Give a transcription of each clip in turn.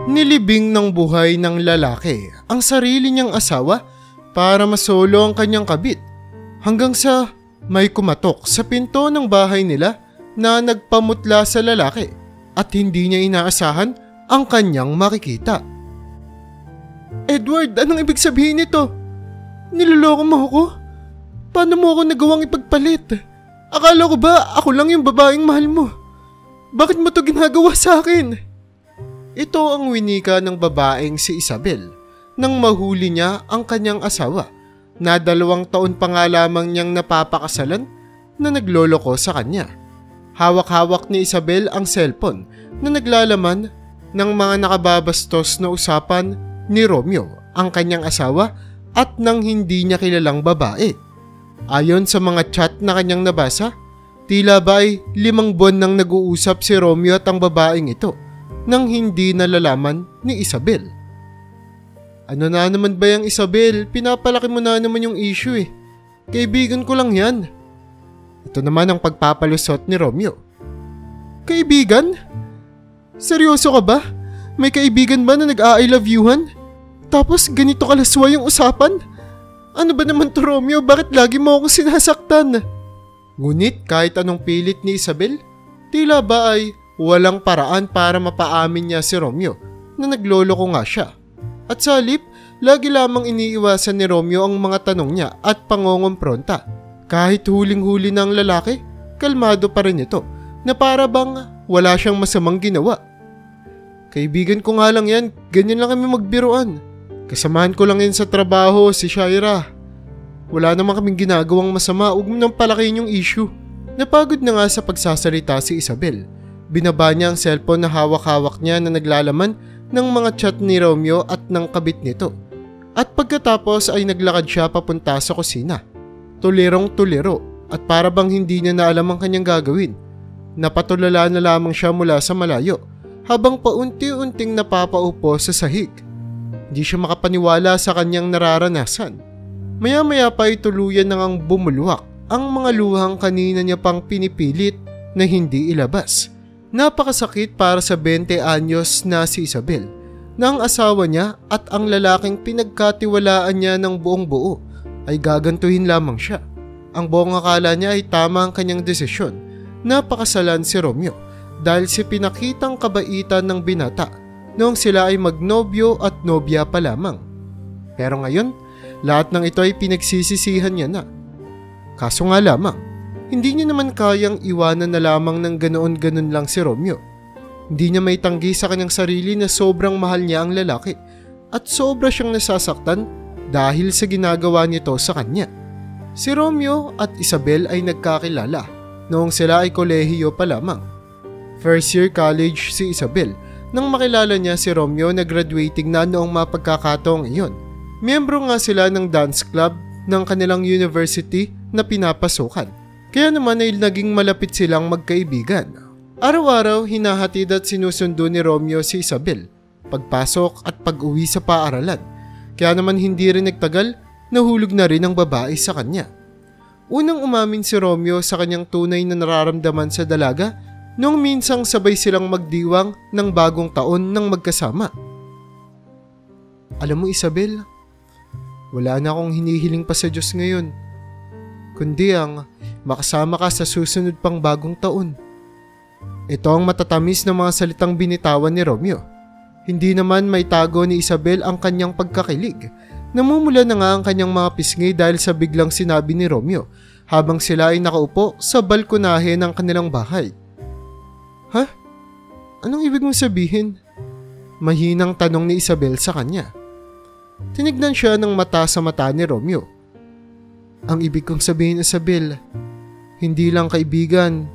Nilibing ng buhay ng lalaki ang sarili niyang asawa para masolo ang kanyang kabit hanggang sa may kumatok sa pinto ng bahay nila na nagpamutla sa lalaki at hindi niya inaasahan ang kanyang makikita. "Edward, anong ibig sabihin nito? Niloloko mo ako? Paano mo ako nagawang ipagpalit? Akala ko ba ako lang yung babaeng mahal mo? Bakit mo to ginagawa sa akin?" Ito ang winika ng babaeng si Isabel nang mahuli niya ang kanyang asawa na 2 taon pa nga lamang niyang napapakasalan na nagloloko sa kanya. Hawak-hawak ni Isabel ang cellphone na naglalaman ng mga nakababastos na usapan ni Romeo, ang kanyang asawa at ng hindi niya kilalang babae. Ayon sa mga chat na kanyang nabasa, tila ba ay 5 buwan nang nag-uusap si Romeo at ang babaeng ito nang hindi nalalaman ni Isabel. "Ano na naman ba yung Isabel? Pinapalaki mo na naman yung issue eh. Kaibigan ko lang yan." Ito naman ang pagpapalusot ni Romeo. "Kaibigan? Seryoso ka ba? May kaibigan ba na nag-I love youhan? Tapos ganito kalaswa yung usapan? Ano ba naman to, Romeo? Bakit lagi mo akong sinasaktan?" Ngunit kahit anong pilit ni Isabel, tila ba ay walang paraan para mapaamin niya si Romeo na nagloloko nga siya. At sa halip, lagi lamang iniiwasan ni Romeo ang mga tanong niya at pangongompronta. Kahit huling-huli ng lalaki, kalmado pa rin ito na para bang wala siyang masamang ginawa. "Kaibigan ko nga lang yan, ganyan lang kami magbiruan. Kasamahan ko lang yan sa trabaho, si Shaira. Wala naman kaming ginagawang masama, huwag mo nang palakihin yung issue." Napagod na nga sa pagsasalita si Isabel. Binaba niya ang cellphone na hawak-hawak niya na naglalaman ng mga chat ni Romeo at ng kabit nito. At pagkatapos ay naglakad siya papunta sa kusina. Tulirong-tuliro at para bang hindi niya na alam ang kanyang gagawin. Napatulala na lamang siya mula sa malayo habang paunti-unting napapaupo sa sahig. Hindi siya makapaniwala sa kanyang nararanasan. Maya-maya pa ay tuluyan nang ang bumulwak ang mga luhang kanina niya pang pinipilit na hindi ilabas. Napakasakit para sa 20 anyos na si Isabel na ang asawa niya at ang lalaking pinagkatiwalaan niya ng buong buo ay gagantuhin lamang siya. Ang buong akala niya ay tama ang kanyang desisyon na pakasalan si Romeo dahil si pinakitang kabaitan ng binata noong sila ay magnobyo at nobya pa lamang. Pero ngayon, lahat ng ito ay pinagsisisihan niya na. Kaso nga lamang, hindi niya naman kayang iwanan na lamang ng ganoon-ganon lang si Romeo. Hindi niya may tanggi sa kanyang sarili na sobrang mahal niya ang lalaki at sobra siyang nasasaktan dahil sa ginagawa nito sa kanya. Si Romeo at Isabel ay nagkakilala noong sila ay kolehiyo pa lamang. First year college si Isabel nang makilala niya si Romeo na graduating na noong mapagkakataong iyon. Miyembro nga sila ng dance club ng kanilang university na pinapasukan. Kaya naman ay naging malapit silang magkaibigan. Araw-araw hinahatid at sinusundo ni Romeo si Isabel, pagpasok at pag-uwi sa paaralan. Kaya naman hindi rin nagtagal, nahulog na rin ang babae sa kanya. Unang umamin si Romeo sa kanyang tunay na nararamdaman sa dalaga noong minsang sabay silang magdiwang ng bagong taon ng magkasama. "Alam mo Isabel, wala na akong hinihiling pa sa Diyos ngayon, kundi ang makasama ka sa susunod pang bagong taon." Ito ang matatamis ng mga salitang binitawan ni Romeo. Hindi naman may tago ni Isabel ang kanyang pagkakilig. Namumula na nga ang kanyang mga pisngi dahil sa biglang sinabi ni Romeo habang sila ay nakaupo sa balkonahe ng kanilang bahay. "Ha? Anong ibig mong sabihin?" Mahinang tanong ni Isabel sa kanya. Tinignan siya ng mata sa mata ni Romeo. "Ang ibig kong sabihin, Isabel, hindi lang kaibigan,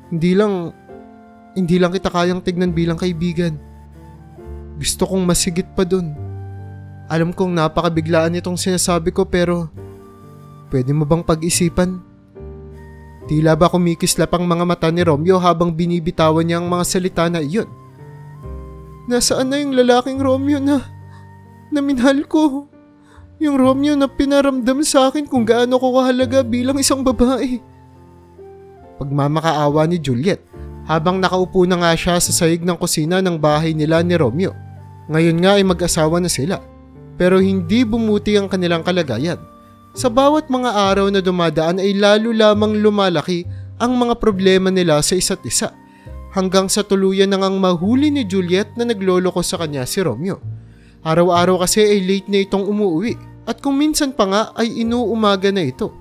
hindi lang kita kayang tignan bilang kaibigan. Gusto kong masigit pa dun. Alam kong napakabiglaan itong sinasabi ko pero pwede mo bang pag-isipan?" Tila ba kumikislap ang mga mata ni Romeo habang binibitawan niya ang mga salita na iyon. "Nasaan na yung lalaking Romeo na minahal ko? Yung Romeo na pinaramdam sa akin kung gaano ko kahalaga bilang isang babae?" Pagmamakaawa ni Juliet habang nakaupo na nga siya sa sahig ng kusina ng bahay nila ni Romeo. Ngayon nga ay mag-asawa na sila, pero hindi bumuti ang kanilang kalagayan. Sa bawat mga araw na dumadaan ay lalo lamang lumalaki ang mga problema nila sa isa't isa, hanggang sa tuluyan nang ang mahuli ni Juliet na nagloloko sa kanya si Romeo. Araw-araw kasi ay late na itong umuwi, at kung minsan pa nga ay inuumaga na ito.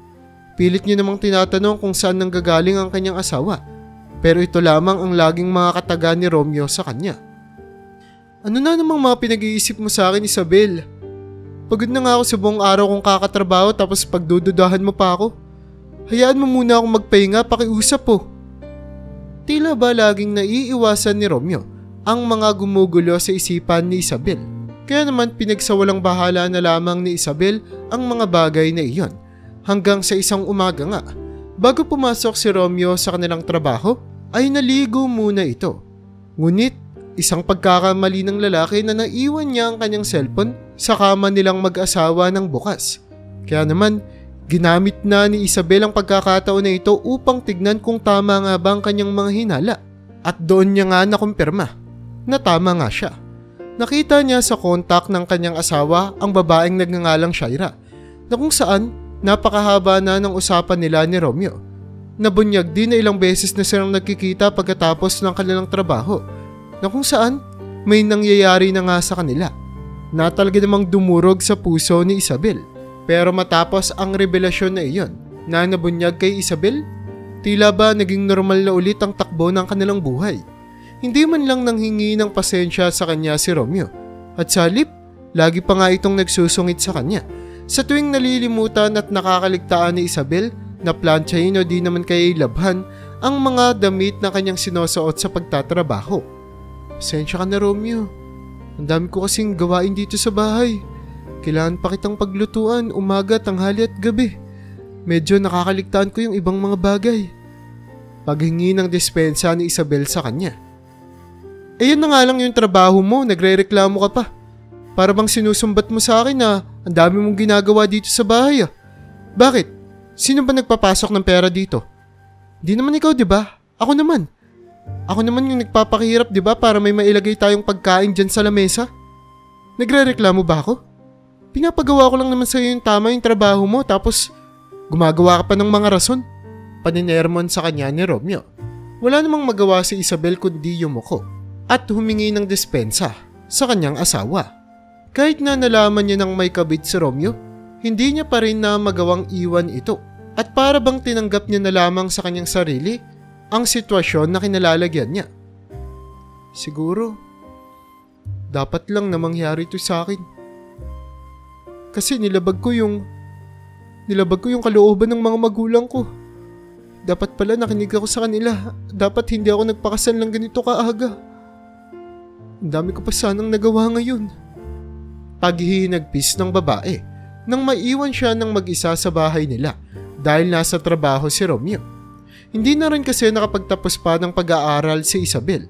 Pilit niya namang tinatanong kung saan nanggagaling ang kanyang asawa, pero ito lamang ang laging mga kataga ni Romeo sa kanya. Ano na namang mga pinag-iisip mo sa akin, Isabel? Pagod na nga ako sa buong araw kong kakatrabaho tapos pagdududahan mo pa ako. Hayaan mo muna akong magpahinga, pakiusap po. Tila ba laging naiiwasan ni Romeo ang mga gumugulo sa isipan ni Isabel. Kaya naman pinagsawalang bahala na lamang ni Isabel ang mga bagay na iyon. Hanggang sa isang umaga nga, bago pumasok si Romeo sa kanilang trabaho, ay naligo muna ito. Ngunit isang pagkakamali ng lalaki na naiwan niya ang kanyang cellphone sa kama nilang mag-asawa ng bukas. Kaya naman, ginamit na ni Isabel ang pagkakataon na ito upang tignan kung tama nga ba ang kanyang mga hinala. At doon niya nga nakumpirma na tama nga siya. Nakita niya sa kontak ng kanyang asawa ang babaeng nagngangalang Shaira, na kung saan napakahaba na ng usapan nila ni Romeo. Nabunyag din na ilang beses na silang nagkikita pagkatapos ng kanilang trabaho, na kung saan may nangyayari na nga sa kanila na talaga namang dumurog sa puso ni Isabel. Pero matapos ang revelasyon na iyon na nabunyag kay Isabel, tila ba naging normal na ulit ang takbo ng kanilang buhay. Hindi man lang nanghingi ng pasensya sa kanya si Romeo, at sa halip, lagi pa nga itong nagsusungit sa kanya. Sa tuwing nalilimutan at nakakaligtaan ni Isabel na plantsahin o di naman kaya ilabhan ang mga damit na kanyang sinusuot sa pagtatrabaho. Pasensya ka na, Romeo. Ang dami ko kasing gawain dito sa bahay. Kailangan pa kitang paglutuan umaga, tanghali at gabi. Medyo nakakaligtaan ko yung ibang mga bagay. Paghingi ng dispensa ni Isabel sa kanya. Ayun na nga lang yung trabaho mo, nagre-reklamo ka pa. Para bang sinusumbat mo sa akin na ang dami mong ginagawa dito sa bahay. Bakit? Sino ba nagpapasok ng pera dito? Di naman ikaw, di ba? Ako naman. Ako naman yung nagpapakihirap, di ba, para may mailagay tayong pagkain dyan sa lamesa? Nagre-reklamo ba ako? Pinapagawa ko lang naman sa'yo yung tama yung trabaho mo, tapos gumagawa ka pa ng mga rason. Paninermon sa kanya ni Romeo. Wala namang magawa si Isabel kundi yumuko at humingi ng dispensa sa kanyang asawa. Kahit na nalaman niya ng may kabit si Romeo, hindi niya pa rin na magawang iwan ito, at para bang tinanggap niya na lamang sa kanyang sarili ang sitwasyon na kinalalagyan niya. Siguro, dapat lang na mangyari ito sa akin. Kasi nilabag ko yung kalooban ng mga magulang ko. Dapat pala nakinig ako sa kanila. Dapat hindi ako nagpakasal ng ganito kaaga. Ang dami ko pa sanang nagawa ngayon. Paghihinagpis ng babae nang maiwan siya ng mag-isa sa bahay nila dahil nasa trabaho si Romeo. Hindi na rin kasi nakapagtapos pa ng pag-aaral si Isabel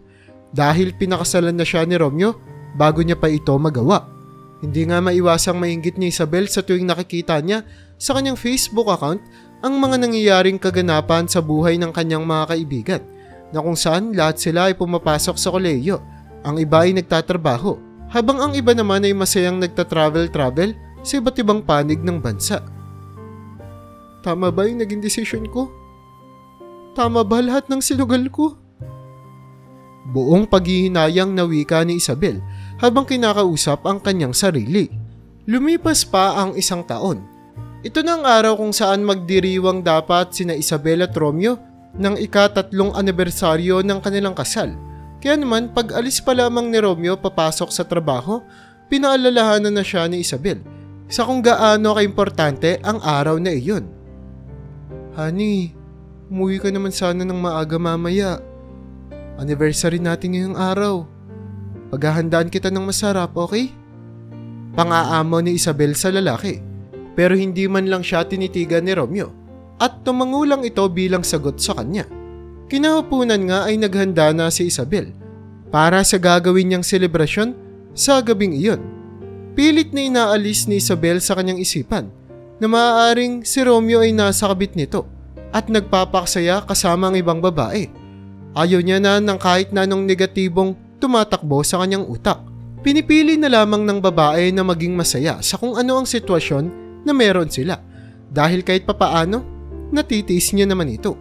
dahil pinakasalan na siya ni Romeo bago niya pa ito magawa. Hindi nga maiwasang mainggit ni Isabel sa tuwing nakikita niya sa kanyang Facebook account ang mga nangyayaring kaganapan sa buhay ng kanyang mga kaibigan, na kung saan lahat sila ay pumapasok sa kolehiyo, ang iba ay nagtatrabaho, habang ang iba naman ay masayang nagtatravel-travel sa iba't ibang panig ng bansa. Tama ba yung naging desisyon ko? Tama ba lahat ng sinugal ko? Buong paghihinayang na wika ni Isabel habang kinakausap ang kanyang sarili. Lumipas pa ang isang taon. Ito na ang araw kung saan magdiriwang dapat sina Isabel at Romeo ng ika-3 anibersaryo ng kanilang kasal. Kaya naman pag alis pa lamang ni Romeo papasok sa trabaho, pinaalalahanan na siya ni Isabel sa kung gaano kaimportante ang araw na iyon. Honey, umuwi ka naman sana ng maaga mamaya. Anniversary natin ngayong araw. Paghahandaan kita ng masarap, okay? Pang-aamo ni Isabel sa lalaki. Pero hindi man lang siya tinitigan ni Romeo at tumangulang ito bilang sagot sa kanya. Kinahaponan nga ay naghanda na si Isabel para sa gagawin niyang selebrasyon sa gabing iyon. Pilit na inaalis ni Isabel sa kanyang isipan na maaaring si Romeo ay nasa kabit nito at nagpapaksaya kasama ang ibang babae. Ayaw niya na ng kahit na anong negatibong tumatakbo sa kanyang utak. Pinipili na lamang ng babae na maging masaya sa kung ano ang sitwasyon na meron sila dahil kahit papaano, natitiis niya naman ito.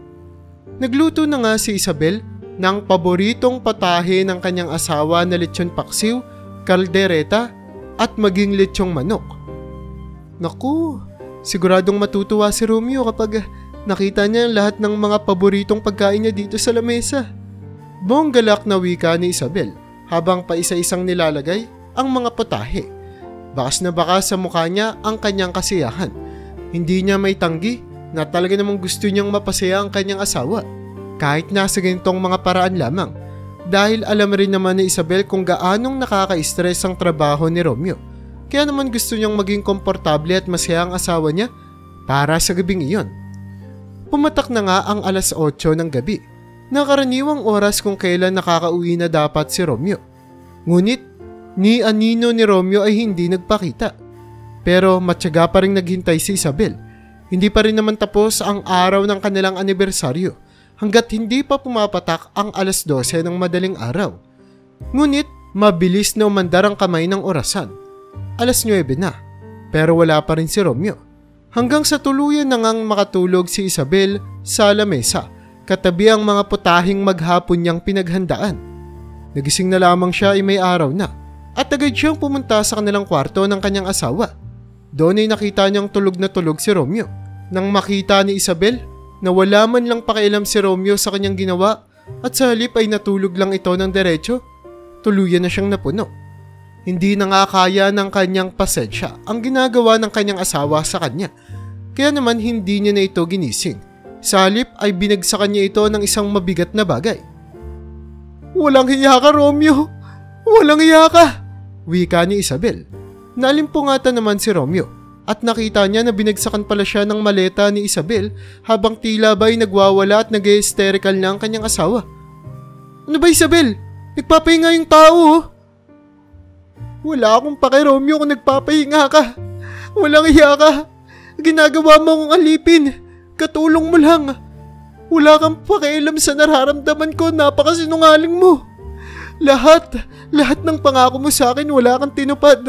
Nagluto na nga si Isabel ng paboritong patahe ng kanyang asawa na lechon paksiw, kaldereta at maging lechong manok. Naku, siguradong matutuwa si Romeo kapag nakita niya lahat ng mga paboritong pagkain niya dito sa lamesa. Buong galak na wika ni Isabel habang paisa-isang nilalagay ang mga putahe. Bakas na bakas sa mukha niya ang kanyang kasiyahan. Hindi niya may tanggi na talaga namang gusto niyang mapasaya ang kanyang asawa. Kahit nasa ganitong mga paraan lamang. Dahil alam rin naman ni Isabel kung gaanong nakaka-stress ang trabaho ni Romeo. Kaya naman gusto niyang maging komportable at masaya ang asawa niya para sa gabing iyon. Pumatak na nga ang alas 8 ng gabi. Nakaraniwang oras kung kailan nakakauwi na dapat si Romeo. Ngunit, ni anino ni Romeo ay hindi nagpakita. Pero matyaga pa rin naghintay si Isabel. Hindi pa rin naman tapos ang araw ng kanilang anibersaryo hanggat hindi pa pumapatak ang alas 12 ng madaling araw. Ngunit, mabilis na umandar ang kamay ng orasan. Alas 9 na, pero wala pa rin si Romeo. Hanggang sa tuluyan na ngang makatulog si Isabel sa lamesa. Katabi ang mga putahing maghapon niyang pinaghandaan. Nagising na lamang siya ay may araw na at agad siyang pumunta sa kanilang kwarto ng kanyang asawa. Doon ay nakita niyang tulog na tulog si Romeo. Nang makita ni Isabel na wala man lang pakialam si Romeo sa kanyang ginawa at sa halip ay natulog lang ito ng diretso, tuluyan na siyang napuno. Hindi na nga kaya ng kanyang pasensya ang ginagawa ng kanyang asawa sa kanya. Kaya naman hindi niya na ito ginising. Sa halip ay binagsakan niya ito ng isang mabigat na bagay. "Walang hiya ka, Romeo! Walang hiya ka!" wika ni Isabel. Naalimpungatan naman si Romeo at nakita niya na binagsakan pala siya ng maleta ni Isabel habang tila ba'y nagwawala at nag-hysterical na ang kanyang asawa. "Ano ba, Isabel? Nagpapahinga yung tao, oh." "Wala akong pake, Romeo, kung nagpapahinga ka. Walang hiya ka. Ginagawa mo akong alipin. Katulong mo lang. Wala kang pakialam sa nararamdaman ko, napakasinungaling mo. Lahat ng pangako mo sa akin wala kang tinupad.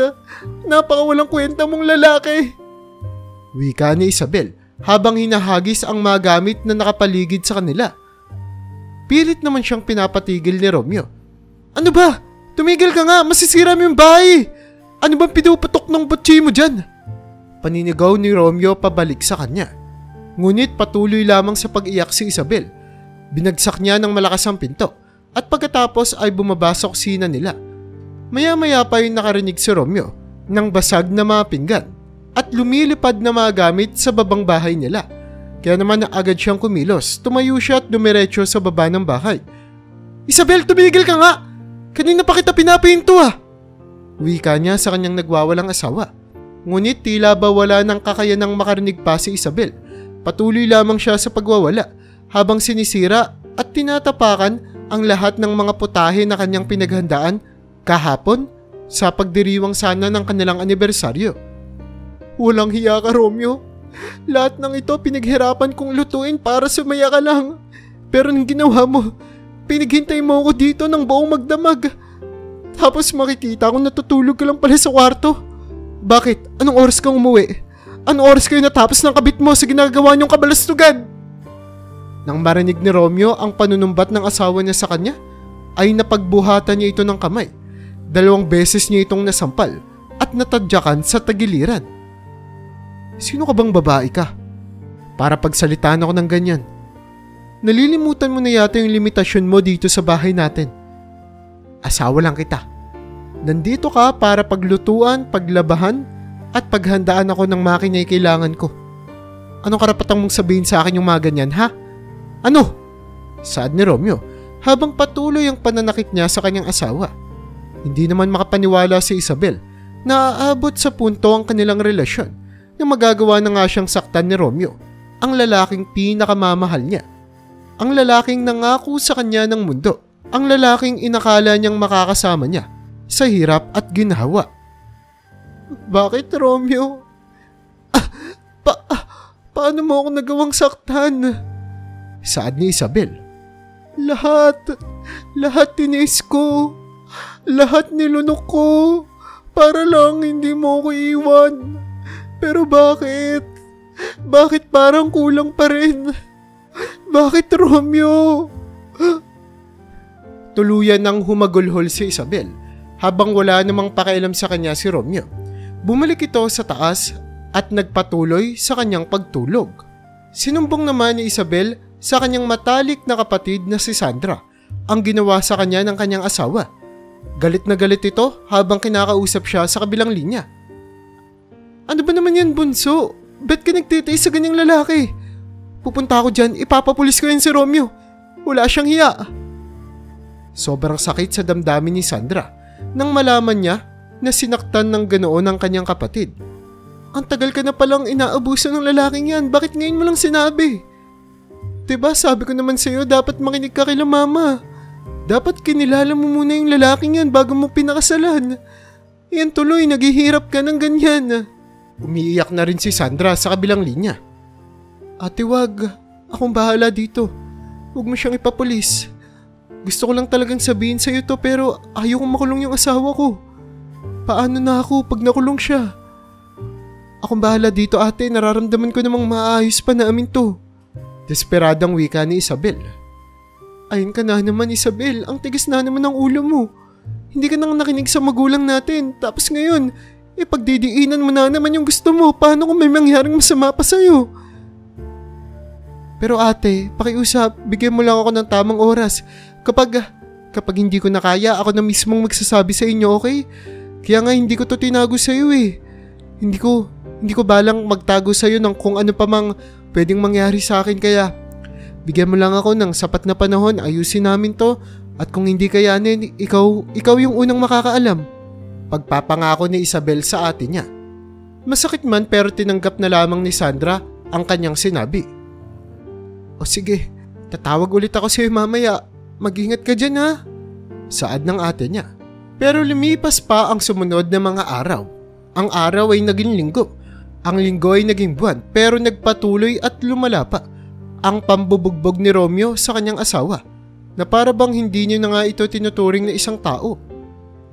Napakawalang kwenta mong lalaki." Wika ni Isabel habang hinahagis ang mga gamit na nakapaligid sa kanila. Pilit naman siyang pinapatigil ni Romeo. "Ano ba? Tumigil ka nga, masisira mo yung bahay. Ano bang pinuputok ng butsi mo dyan?" Paninigaw ni Romeo pabalik sa kanya. Ngunit patuloy lamang sa pag-iyak si Isabel. Binagsak niya ng malakas ang pinto at pagkatapos ay bumabasok sina nila. Maya-maya pa yung nakarinig si Romeo ng basag na mga pinggan at lumilipad na mga gamit sa babang bahay nila. Kaya naman agad siyang kumilos, tumayo siya at dumiretso sa baba ng bahay. "Isabel, tumigil ka nga! Kanina pa kita pinapahinto, ah!" wika niya sa kanyang nagwawalang asawa. Ngunit tila ba wala nang kakayanang makarinig pa si Isabel. Patuloy lamang siya sa pagwawala habang sinisira at tinatapakan ang lahat ng mga putahe na kanyang pinaghandaan kahapon sa pagdiriwang sana ng kanilang anibersaryo. "Walang hiya ka, Romeo. Lahat ng ito pinaghirapan kong lutuin para sumaya ka lang. Pero nang ginawa mo, pinaghintay mo ako dito ng buong magdamag. Tapos makikita ko natutulog ka lang pala sa kwarto. Bakit? Anong oras kang umuwi? Anong oras kayo natapos ng kabit mo sa ginagawa niyong kabalastugan?" Nang marinig ni Romeo ang panunumbat ng asawa niya sa kanya, ay napagbuhatan niya ito ng kamay. 2 beses niya itong nasampal at natadyakan sa tagiliran. "Sino ka bang babae ka? Para pagsalitaan ako ng ganyan. Nalilimutan mo na yata yung limitasyon mo dito sa bahay natin. Asawa lang kita. Nandito ka para paglutuan, paglabahan, at paghandaan ako ng mga kinakailangan ko. Anong karapatan mong sabihin sa akin yung mga ganyan, ha? Ano?" saad ni Romeo habang patuloy ang pananakit niya sa kanyang asawa. Hindi naman makapaniwala si Isabel na aabot sa punto ang kanilang relasyon na magagawa na nga siyang saktan ni Romeo, ang lalaking pinakamamahal niya. Ang lalaking nangako sa kanya ng mundo, ang lalaking inakala niyang makakasama niya sa hirap at ginhawa. "Bakit, Romeo? Paano mo ako nagawang saktan?" saad ni Isabel. Lahat tinis ko. Lahat nilunok ko para lang hindi mo ko iwan. Pero bakit? Bakit parang kulang pa rin? Bakit, Romeo? Tuluyan nang humagulhol si Isabel habang wala namang pakialam sa kanya si Romeo. Bumalik ito sa taas at nagpatuloy sa kanyang pagtulog. Sinumbong naman ni Isabel sa kanyang matalik na kapatid na si Sandra ang ginawa sa kanya ng kanyang asawa. Galit na galit ito habang kinakausap siya sa kabilang linya. Ano ba naman yan, bunso? Ba't ka nagtitiis sa ganyang lalaki? Pupunta ako dyan, ipapapulis ko yan si Romeo. Wala siyang hiya. Sobrang sakit sa damdamin ni Sandra nang malaman niya na sinaktan ng ganoon ang kanyang kapatid. Ang tagal ka na palang inaabuso ng lalaking yan, bakit ngayon mo lang sinabi? Diba sabi ko naman sa'yo dapat makinig ka kila mama. Dapat kinilala mo muna yung lalaking yan bago mo pinakasalan. Yan tuloy, naghihirap ka ng ganyan. Umiiyak na rin si Sandra sa kabilang linya. Ate wag, akong bahala dito. Huwag mo siyang ipapulis. Gusto ko lang talagang sabihin sa'yo to pero ayaw kong makulong yung asawa ko. Paano na ako pag nakulong siya? Akong bahala dito ate, nararamdaman ko namang maayos pa namin to. Desperadang wika ni Isabel. Ayun ka na naman Isabel, ang tigas na naman ng ulo mo. Hindi ka nang nakinig sa magulang natin, tapos ngayon, pagdidiinan mo na naman yung gusto mo, paano kung may mangyaring masama pa sa'yo? Pero ate, pakiusap, bigyan mo lang ako ng tamang oras. Kapag hindi ko na kaya, ako na mismong magsasabi sa inyo, okay? Kaya nga hindi ko to tinago sa'yo eh. Hindi ko balang magtago sa'yo ng kung ano pa mang pwedeng mangyari sa akin kaya bigyan mo lang ako ng sapat na panahon, ayusin namin to at kung hindi kayanin, ikaw yung unang makakaalam. Pagpapangako ni Isabel sa ate niya. Masakit man pero tinanggap na lamang ni Sandra ang kanyang sinabi. O sige, tatawag ulit ako sa'yo mamaya. Mag-ingat ka dyan ha. Saad ng ate niya. Pero lumipas pa ang sumunod na mga araw. Ang araw ay naging linggo. Ang linggo ay naging buwan pero nagpatuloy at lumala pa ang pambubugbog ni Romeo sa kanyang asawa na para bang hindi niya na nga ito tinuturing na isang tao.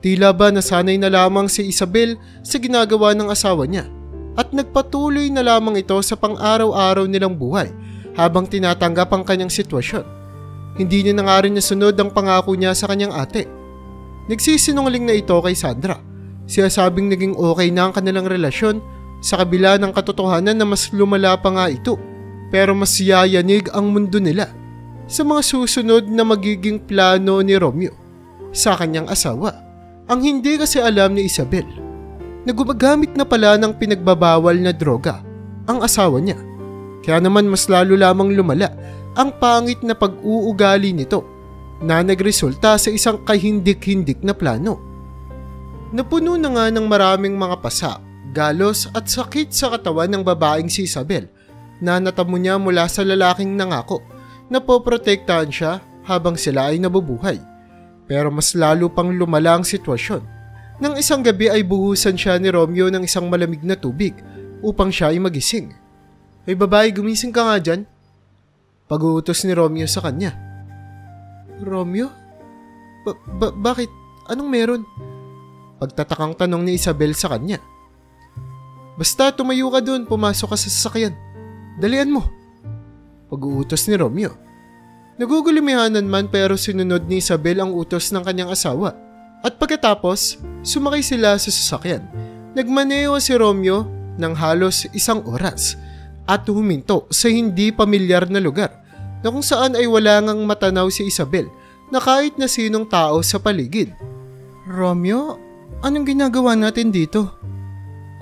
Tila ba nasanay na lamang si Isabel sa ginagawa ng asawa niya at nagpatuloy na lamang ito sa pang-araw-araw nilang buhay habang tinatanggap ang kanyang sitwasyon. Hindi niya na nga rin nasunod ang pangako niya sa kanyang ate. Nagsisinungaling na ito kay Sandra. Siya sabing naging okay na ang kanilang relasyon sa kabila ng katotohanan na mas lumala pa nga ito. Pero mas yayanig ang mundo nila sa mga susunod na magiging plano ni Romeo sa kanyang asawa. Ang hindi kasi alam ni Isabel na gumagamit na pala ng pinagbabawal na droga ang asawa niya. Kaya naman mas lalo lamang lumala ang pangit na pag-uugali nito na nagresulta sa isang kahindik-hindik na plano. Napuno na nga ng maraming mga pasa, galos at sakit sa katawan ng babaeng si Isabel na natamo niya mula sa lalaking nangako na poprotektahan siya habang sila ay nabubuhay. Pero mas lalo pang lumala ang sitwasyon. Nang isang gabi ay buhusan siya ni Romeo ng isang malamig na tubig upang siya ay magising. Ay babae, gumising ka nga dyan. Pag-uutos ni Romeo sa kanya. Romeo? Bakit? Anong meron? Pagtatakang tanong ni Isabel sa kanya. Basta tumayo ka dun, pumasok ka sa sasakyan. Dalian mo. Pag-uutos ni Romeo. Nagugulimahanan man pero sinunod ni Isabel ang utos ng kanyang asawa. At pagkatapos, sumakay sila sa sasakyan. Nagmaneho si Romeo ng halos 1 oras at huminto sa hindi pamilyar na lugar na kung saan ay wala ngang matanaw si Isabel na kahit na sinong tao sa paligid. Romeo, anong ginagawa natin dito?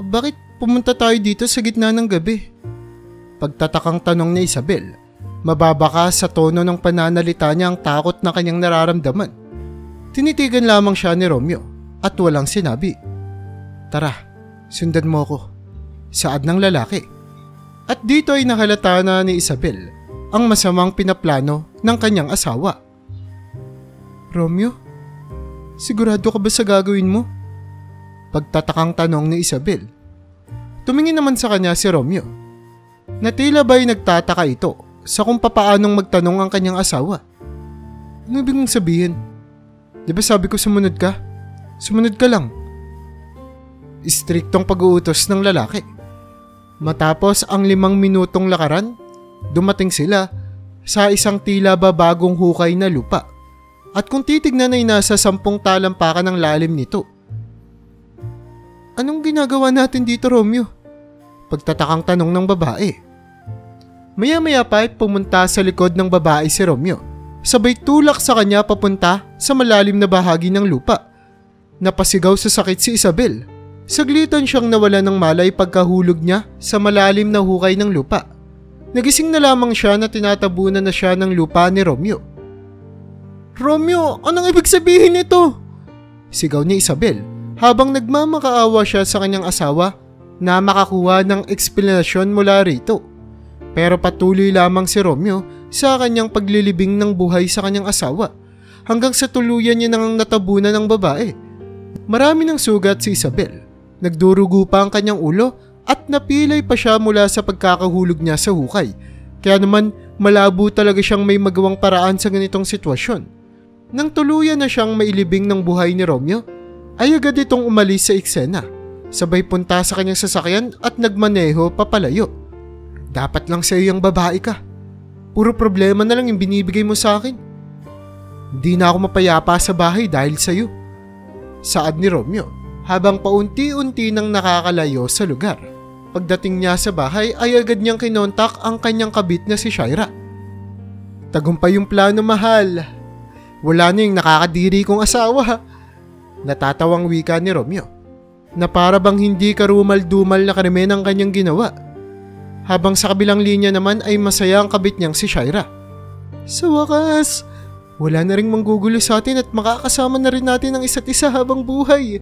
Bakit pumunta tayo dito sa gitna ng gabi? Pagtatakang tanong ni Isabel. Mababaka sa tono ng pananalita niya ang takot na kanyang nararamdaman. Tinitigan lamang siya ni Romeo at walang sinabi. Tara, sundan mo ko. Saad ng lalaki. At dito ay nahalata na ni Isabel ang masamang pinaplano ng kanyang asawa. Romeo, sigurado ka ba sa gagawin mo? Pagtatakang tanong ni Isabel. Tumingin naman sa kanya si Romeo. Na tila ba'y nagtataka ito sa kung papaanong magtanong ang kanyang asawa. Ano ibig sabihin? Di ba sabi ko sumunod ka? Sumunod ka lang. Istriktong pag-uutos ng lalaki. Matapos ang 5 minutong lakaran, dumating sila sa isang tila ba bagong hukay na lupa. At kung titignan ay nasa 10 talampakan ng lalim nito. Anong ginagawa natin dito, Romeo? Pagtatakang tanong ng babae. Maya-maya pa ay pumunta sa likod ng babae si Romeo. Sabay tulak sa kanya papunta sa malalim na bahagi ng lupa. Napasigaw sa sakit si Isabel. Saglitan siyang nawala ng malay pagkahulog niya sa malalim na hukay ng lupa. Nagising na lamang siya na tinatabunan na siya ng lupa ni Romeo. Romeo, anong ibig sabihin nito? Sigaw ni Isabel habang nagmamakaawa siya sa kanyang asawa na makakuha ng eksplanasyon mula rito. Pero patuloy lamang si Romeo sa kanyang paglilibing ng buhay sa kanyang asawa hanggang sa tuluyan niya nang natabunan ng babae. Marami ng sugat si Isabel. Nagdurugo pa ang kanyang ulo at napilay pa siya mula sa pagkakahulog niya sa hukay. Kaya naman malabo talaga siyang may magawang paraan sa ganitong sitwasyon. Nang tuluyan na siyang mailibing ng buhay ni Romeo, ay agad itong umalis sa eksena. Sabay punta sa kanyang sasakyan at nagmaneho papalayo. Dapat lang sa iyo yung babae ka. Puro problema na lang yung binibigay mo sa akin. Hindi na ako mapayapa sa bahay dahil sa iyo. Saad ni Romeo habang paunti-unti nang nakakalayo sa lugar. Pagdating niya sa bahay ay agad niyang kinontak ang kanyang kabit na si Shaira. Tagumpay yung plano, mahal. Wala na yung nakakadiri kong asawa. Natatawang wika ni Romeo na para bang hindi karumal-dumal na krimen ang kanyang ginawa. Habang sa kabilang linya naman ay masaya ang kabit niyang si Shaira. Sa wakas, wala na ring manggugulo sa atin at makakasama na rin natin ang isa't isa habang buhay.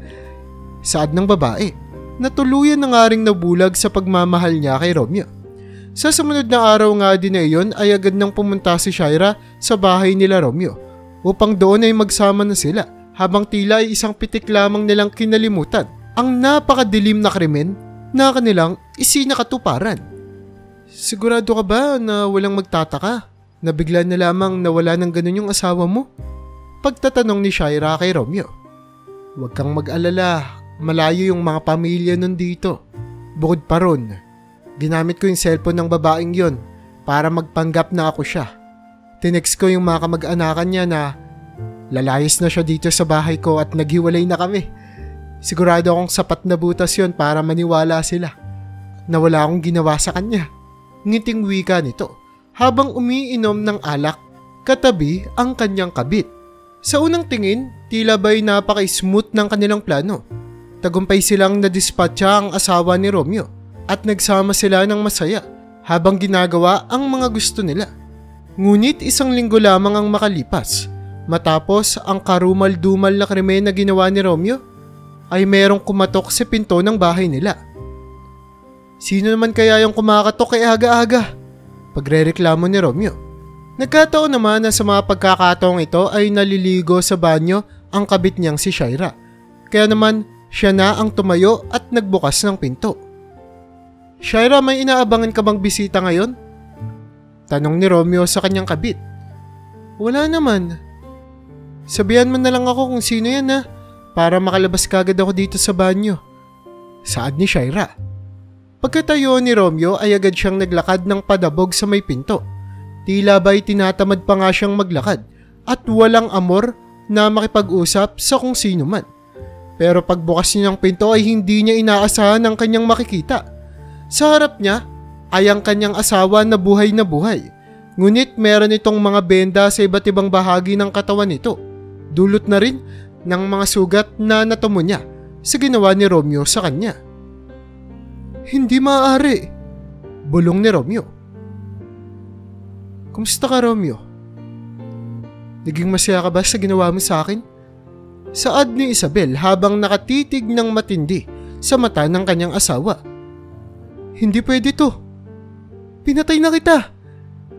Saad ng babae na tuluyan na nga ring nabulag sa pagmamahal niya kay Romeo. Sa sumunod na araw nga din na iyon ay agad nang pumunta si Shaira sa bahay nila Romeo upang doon ay magsama na sila habang tila ay isang pitik lamang nilang kinalimutan ang napakadilim na krimen na kanilang isinakatuparan. Sigurado ka ba na walang magtataka na bigla na lamang nawala ng ganun yung asawa mo? Pagtatanong ni Shaira kay Romeo. Huwag kang mag-alala, malayo yung mga pamilya nun dito. Bukod pa ron, ginamit ko yung cellphone ng babaeng yon para magpanggap na ako siya. Tinext ko yung mga kamag-anakan niya na lalayas na siya dito sa bahay ko at naghiwalay na kami. Sigurado akong sapat na butas yon para maniwala sila na wala akong ginawa sa kanya. Ngiting wika nito habang umiinom ng alak katabi ang kanyang kabit. Sa unang tingin, tila ba'y napaka-smooth ng kanilang plano. Tagumpay silang nadispatcha ang asawa ni Romeo at nagsama sila ng masaya habang ginagawa ang mga gusto nila. Ngunit 1 linggo lamang ang makalipas matapos ang karumal-dumal na krimen na ginawa ni Romeo ay merong kumatok sa pinto ng bahay nila. Sino naman kaya yung kumakatok kay aga-aga? Pagrereklamo ni Romeo. Nagkataon naman na sa mga pagkakataong ito ay naliligo sa banyo ang kabit niyang si Shaira. Kaya naman siya na ang tumayo at nagbukas ng pinto. Shaira, may inaabangan ka bang bisita ngayon? Tanong ni Romeo sa kanyang kabit. Wala naman. Sabihan mo na lang ako kung sino yan ha, para makalabas kagad ako dito sa banyo. Saad ni Shaira. Pagkatayo ni Romeo ay agad siyang naglakad ng padabog sa may pinto. Tila ba'y tinatamad pa nga siyang maglakad at walang amor na makipag-usap sa kung sino man. Pero pagbukas niya ng pinto ay hindi niya inaasahan ang kanyang makikita. Sa harap niya ay ang kanyang asawa na buhay na buhay. Ngunit meron itong mga benda sa iba't ibang bahagi ng katawan nito. Dulot na rin ng mga sugat na natamo niya sa ginawa ni Romeo sa kanya. Hindi maaari, bulong ni Romeo. Kumusta ka, Romeo? Naging masaya ka ba sa ginawa mo sa akin? Saad ni Isabel habang nakatitig ng matindi sa mata ng kanyang asawa. Hindi pwede to. Pinatay na kita.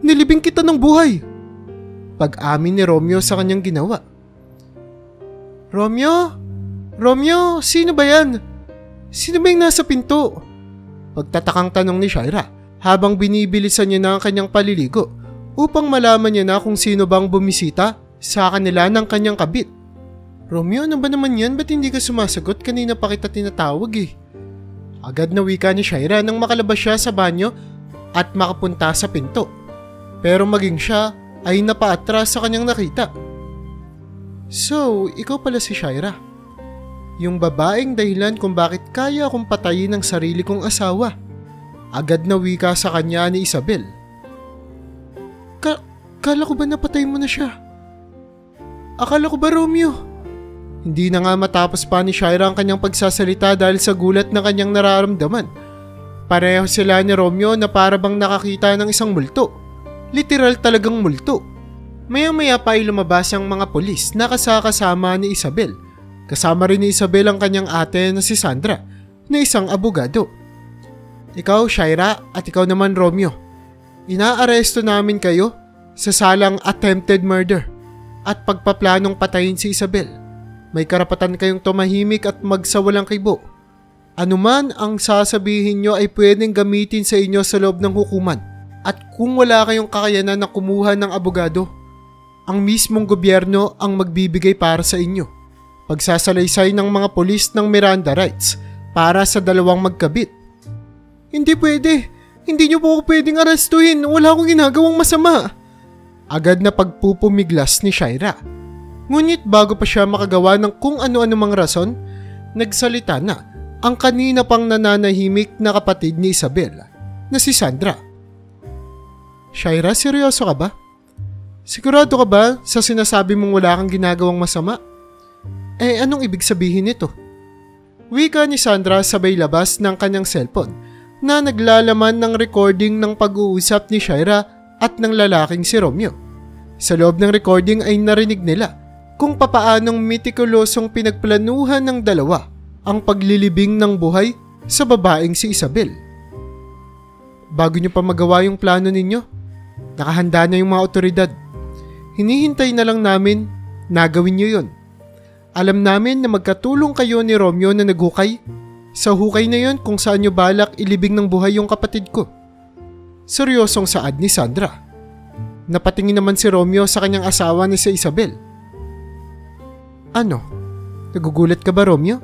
Nilibing kita ng buhay. Pag-amin ni Romeo sa kanyang ginawa. Romeo? Romeo, sino ba yan? Sino ba yung nasa pinto? Pagtatakang tanong ni Shaira habang binibilisan niya na ang kanyang paliligo upang malaman niya na kung sino bang bumisita sa kanila ng kanyang kabit. Romeo, ano ba naman yan? Ba't hindi ka sumasagot? Kanina pa kita tinatawag eh. Agad na wika ni Shaira nang makalabas siya sa banyo at makapunta sa pinto. Pero maging siya ay napaatras sa kanyang nakita. So, ikaw pala si Shaira. Yung babaeng dahilan kung bakit kaya akong patayin ang sarili kong asawa. Agad na wika sa kanya ni Isabel. Kala ko ba napatay mo na siya? Akala ko ba, Romeo? Hindi na nga matapos pa ni Shaira ang kanyang pagsasalita dahil sa gulat na kanyang nararamdaman. Pareho sila ni Romeo na para bang nakakita ng isang multo. Literal talagang multo. Maya-maya pa ay lumabas ang mga pulis na kasama ni Isabel. Kasama rin ni Isabel ang kanyang ate na si Sandra na isang abogado. Ikaw, Shaira, at ikaw naman, Romeo. Inaaresto namin kayo sa salang attempted murder at pagpaplanong patayin si Isabel. May karapatan kayong tumahimik at magsawalang kibo. Anuman ang sasabihin nyo ay pwedeng gamitin sa inyo sa loob ng hukuman. At kung wala kayong kakayanan na kumuha ng abogado, ang mismong gobyerno ang magbibigay para sa inyo. Pagsasalaysay ng mga polis ng Miranda rights para sa dalawang magkabit. Hindi pwede. Hindi nyo po ako pwedeng arestuhin. Wala akong ginagawang masama. Agad na pagpupumiglas ni Shaira. Ngunit bago pa siya makagawa ng kung ano-ano mang rason, nagsalita na ang kanina pang nananahimik na kapatid ni Isabel na si Sandra. Shaira, seryoso ka ba? Sigurado ka ba sa sinasabi mong wala kang ginagawang masama? Anong ibig sabihin nito? Wika ni Sandra sabay labas ng kanyang cellphone na naglalaman ng recording ng pag-uusap ni Shaira at ng lalaking si Romeo. Sa loob ng recording ay narinig nila kung papaanong metikulosong pinagplanuhan ng dalawa ang paglilibing ng buhay sa babaeng si Isabel. Bago nyo pa magawa yung plano ninyo, nakahanda na yung mga otoridad. Hinihintay na lang namin na gawin nyo yun. Alam namin na magkatulong kayo ni Romeo na naghukay sa hukay na yun kung saan nyo balak ilibing ng buhay yung kapatid ko. Seryosong saad ni Sandra. Napatingin naman si Romeo sa kanyang asawa ni si Isabel. Ano? Nagugulat ka ba, Romeo?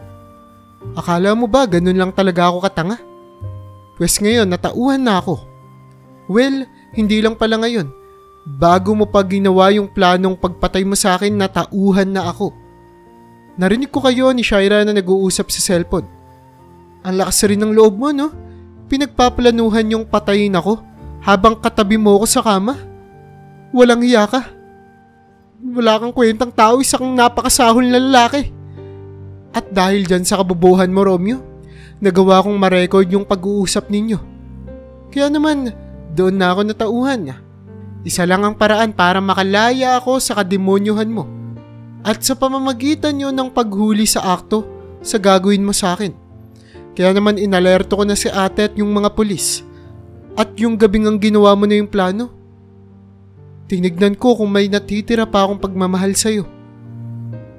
Akala mo ba ganun lang talaga ako katanga? Pwes ngayon natauhan na ako. Well, hindi lang pala ngayon. Bago mo pa ginawa yung planong pagpatay mo sa akin, natauhan na ako. Narinig ko kayo ni Shaira na nag-uusap sa cellphone. Ang lakas rin ng loob mo, no? Pinagpaplanuhan yung patayin ako habang katabi mo ako sa kama. Walang hiya ka. Wala kang kwentang tao, isa kang napakasahol na lalaki. At dahil dyan sa kabobohan mo, Romeo, nagawa kong ma-record yung pag-uusap ninyo. Kaya naman, doon na ako natauhan. Isa lang ang paraan para makalaya ako sa kademonyuhan mo. At sa pamamagitan nyo ng paghuli sa akto sa gagawin mo sa akin. Kaya naman inalerto ko na si ate at yung mga pulis. At yung gabing ang ginawa mo na yung plano, tinignan ko kung may natitira pa akong pagmamahal sa'yo.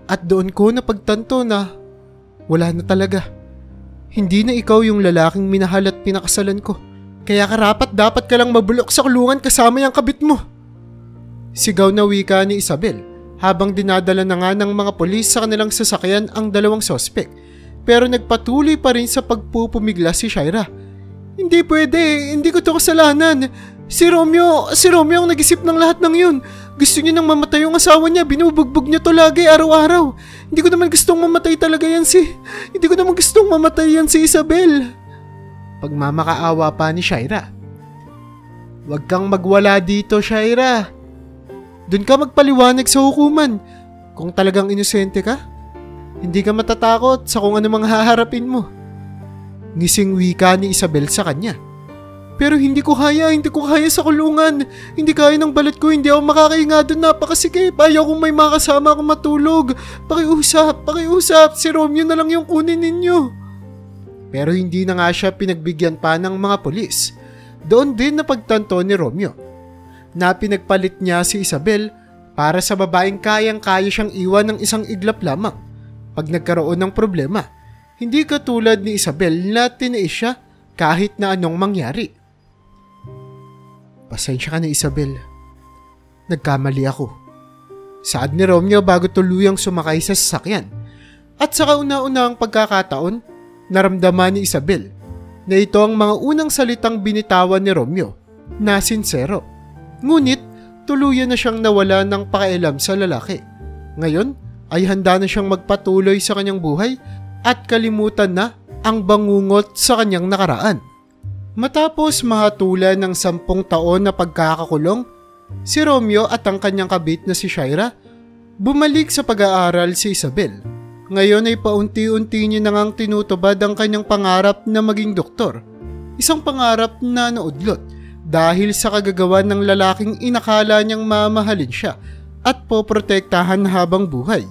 At doon ko napagtanto na wala na talaga. Hindi na ikaw yung lalaking minahal at pinakasalan ko. Kaya karapat dapat ka lang mabulok sa kulungan kasama yung kabit mo. Sigaw na wika ni Isabel habang dinadala na nga ng mga polis sa kanilang sasakyan ang dalawang sospek. Pero nagpatuloy pa rin sa pagpupumiglas si Shaira. Hindi pwede, hindi ko to kasalanan. Si Romeo ang nag-isip ng lahat ng yun. Gusto niya nang mamatay yung asawa niya, binubugbog niya to lagi araw-araw. Hindi ko naman gustong mamatay talaga yan si Isabel. Pagmamakaawa pa ni Shaira. Huwag kang magwala dito, Shaira. Doon ka magpaliwanag sa hukuman. Kung talagang inosente ka, hindi ka matatakot sa kung ano mang haharapin mo. Ngising wika ni Isabel sa kanya. Pero hindi ko kaya sa kulungan. Hindi kaya ng balat ko, hindi ako makakahinga doon, napakasikip. Ayaw kong may makasama akong matulog. Pakiusap, si Romeo na lang yung kunin ninyo. Pero hindi na nga siya pinagbigyan pa ng mga pulis. Doon din napagtanto ni Romeo na pinagpalit niya si Isabel para sa babaeng kayang-kaya siyang iwan ng isang iglap lamang pag nagkaroon ng problema. Hindi katulad ni Isabel na tiniis siya kahit na anong mangyari. Pasensya ka na, Isabel. Nagkamali ako. Saad ni Romeo bago tuluyang sumakay sa sasakyan. At sa kauna-unahang pagkakataon, naramdaman ni Isabel na ito ang mga unang salitang binitawan ni Romeo na sinsero. Ngunit tuluyan na siyang nawala ng pakialam sa lalaki. Ngayon ay handa na siyang magpatuloy sa kanyang buhay at kalimutan na ang bangungot sa kanyang nakaraan. Matapos mahatulan ng 10 taon na pagkakakulong, si Romeo at ang kanyang kabit na si Shaira bumalik sa pag-aaral si Isabel. Ngayon ay paunti-unti niya nang tinutupad ang kanyang pangarap na maging doktor. Isang pangarap na naudlot dahil sa kagagawan ng lalaking inakala niyang mamahalin siya at poprotektahan habang buhay.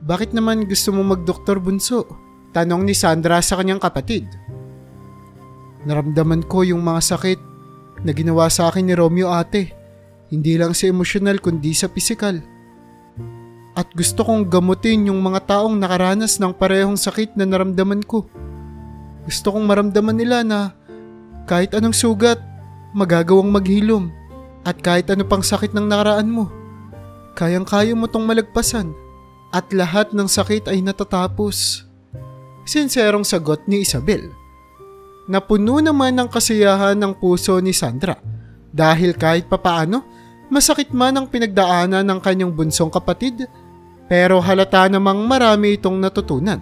Bakit naman gusto mo magdoktor, bunso? Tanong ni Sandra sa kanyang kapatid. Naramdaman ko yung mga sakit na ginawa sa akin ni Romeo, ate. Hindi lang sa emosyonal kundi sa pisikal. At gusto kong gamutin yung mga taong nakaranas ng parehong sakit na naramdaman ko. Gusto kong maramdaman nila na kahit anong sugat, magagawang maghilom. At kahit ano pang sakit ng nakaraan mo, kayang-kaya mo tong malagpasan. At lahat ng sakit ay natatapos. Sinserong sagot ni Isabel. Napuno naman ng kasiyahan ng puso ni Sandra dahil kahit papaano, masakit man ang pinagdaanan ng kanyang bunsong kapatid, pero halata namang marami itong natutunan.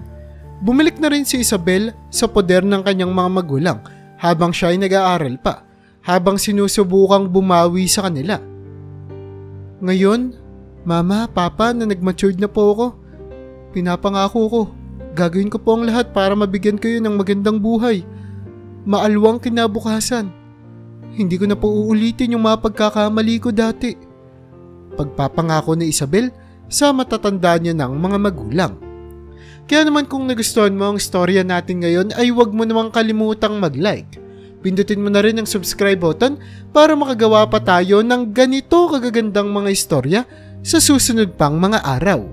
Bumalik na rin si Isabel sa poder ng kanyang mga magulang habang siya ay nag-aaral pa, habang sinusubukang bumawi sa kanila. Ngayon, Mama, Papa, na nag-matured na po ako, pinapangako ko, gagawin ko po ang lahat para mabigyan kayo ng magandang buhay. Maalwang kinabukasan. Hindi ko na po uulitin yung mga pagkakamali ko dati. Pagpapangako ni Isabel sa matatanda niya ng mga magulang. Kaya naman kung nagustuhan mo ang storya natin ngayon ay huwag mo namang kalimutang mag-like. Pindutin mo na rin ang subscribe button para makagawa pa tayo ng ganito kagagandang mga istorya sa susunod pang mga araw.